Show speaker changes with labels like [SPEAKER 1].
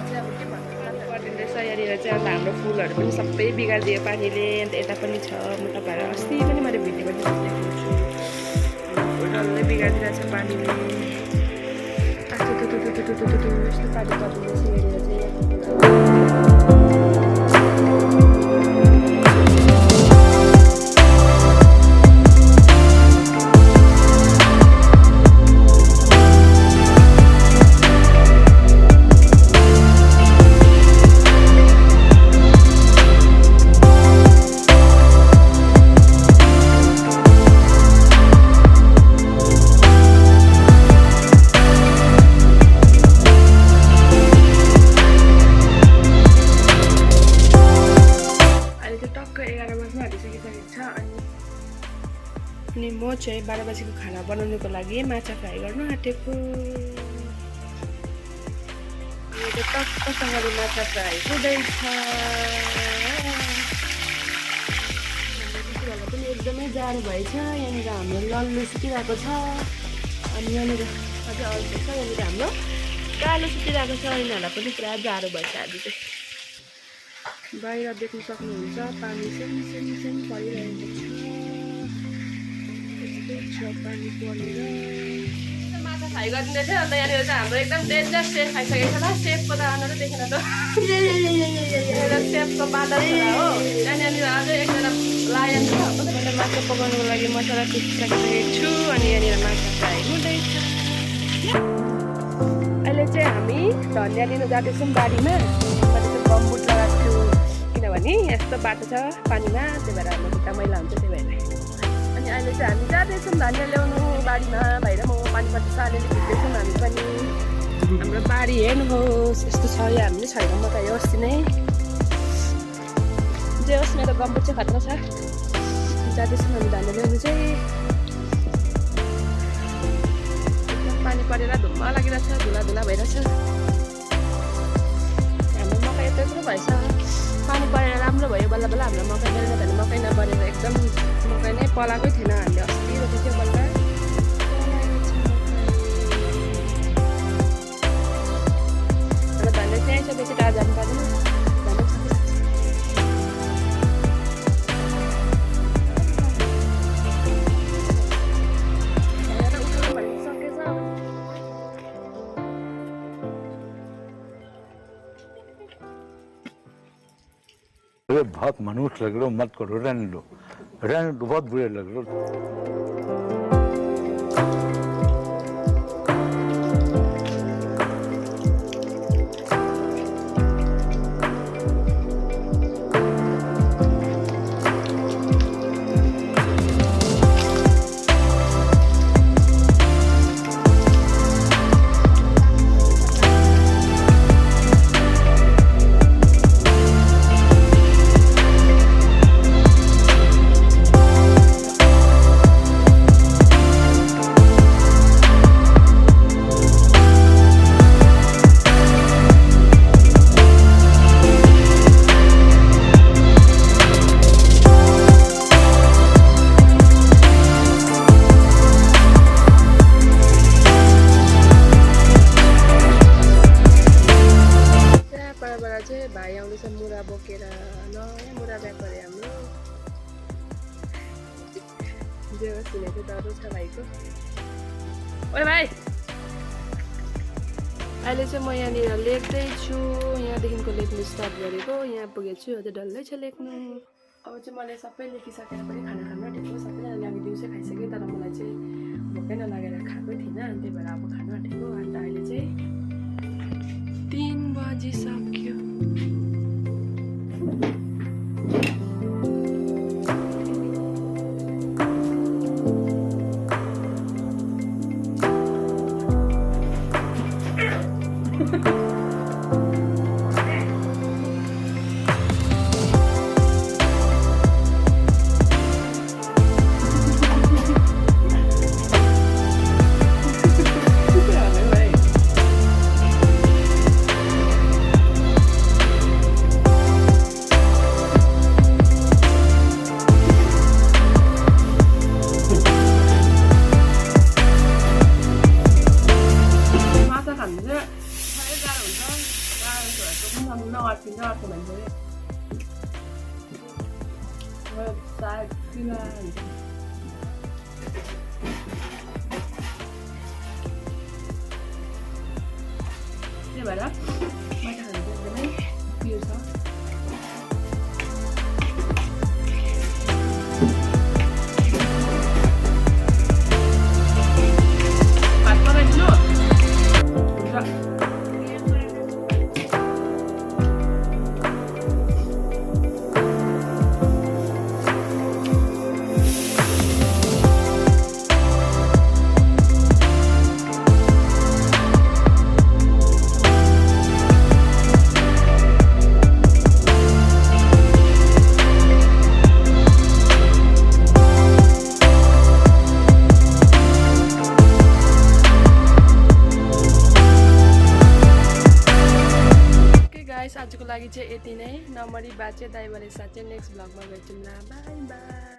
[SPEAKER 1] चाहिँ अब के भन्नु पर्दैन रहेछ यहाँनिर चाहिँ अन्त हाम्रो फुलहरू पनि सबै बिगारिदियो पानीले अन्त यता पनि छ म तपाईँहरू अस्ति पनि मैले भिडियो पनि देखाएको छु फुल डल्लै बिगारिदिरहेको छ पानीले यस्तो पानी परिँदैछ यहाँनिर चाहिँ अनि म चाहिँ 12 बजीको खाना बनाउनुको लागि माछा फ्राई गर्नु आँटेको टक्कसँगले माछा फ्राई हुँदैछ पनि एकदमै जाडो भएछ यहाँनिर हाम्रो लल्लो सुतिरहेको छ अनि यहाँनिर अझै अर्को छ यहाँनिर हाम्रो कालो सुतिरहेको छ यिनीहरूलाई पनि पुरा जाडो भएछ आज चाहिँ बाहिर देख्न सक्नुहुन्छ पानी सेम परिरहेको छ पानी परेर माछा फ्राई गरिदिँदैछ अन्त यहाँनिर चाहिँ हाम्रो एकदम डेन्जर सेफ खाइसकेको छ ल सेफको त अनुहारै देखेन त सेफको बादल हो यहाँनिर अझै एकजना लायन छ मैले माछा पकाउनुको लागि मसला पिसिसकेको छु अनि यहाँनिर माछा फ्राई हुँदैछ अहिले चाहिँ हामी धनियाँ लिनु जाँदैछौँ बारीमा मैले चाहिँ गमबुट लगाएको छु किनभने यस्तो बाटो छ पानीमा त्यही भएर हाम्रो खुट्टा मैला हुन्छ त्यही भएर अनि अहिले चाहिँ हामी जाँदैछौँ धनियाँ ल्याउनु बारीमा बाहिर म पानीपट्टि सालेर भिज्दैछौँ हामी पनि हाम्रो बारी हेर्नुहोस् यस्तो छ यो हामीले छैन म त यो अस्ति नै जे होस् मेरो गमबुट चाहिँ खतरा छ जाँदैछौँ हामी धनियाँ ल्याउनु चाहिँ पानी परेर धुम्म लागिरहेछ धुला भइरहेछ हाम्रो मकै यत्रो भएछ पानी परेर राम्रो भयो बल्ल बल्ल हाम्रो मकै परेन भने मकै नपरेर एकदम मकै नै पलाएकै थिएन हामीले अस्ति रोपेको थियो बल्ल हाम्रो धनियाँ त्यहीँ छ बेसी टाढा जानु पर्दैन
[SPEAKER 2] अरे बहुत मनुष्य लग रहे हो मत करो रहने दो बहुत बुरे लग रहे हो भाइ आउँदैछ मुरा बोकेर नयाँ मुरा ब्याग गरे हाम्रो जे होस् सुनेको डरो छ भाइको ओए भाइ अहिले चाहिँ म यहाँनिर लेख्दैछु यहाँदेखिको लेख्नु स्टार्ट गरेको यहाँ पुगेको छु अझै डल्लै छ लेख्नु अब चाहिँ मैले सबै लेखिसकेर पनि खाना खानु आँटेको सबैजनाले हामी दिउँसो खाइसकेँ तर मलाई चाहिँ भोकै नलागेर खाएको थिइनँ अनि त्यही भएर अब खानु आँटेको अन्त अहिले चाहिँ 3 बजिसक्यो
[SPEAKER 1] नअर्किन्छ अर्को भन्छ अरे साग किन त्यही भएर माछा खानु चाहिँ एकदमै प्रिय छ भात पकाइदिनु आजको लागि चाहिँ यति नै नमरी बाचे दाइबाले साथ चाहिँ नेक्स्ट भ्लगमा भेटौँला बाई बाई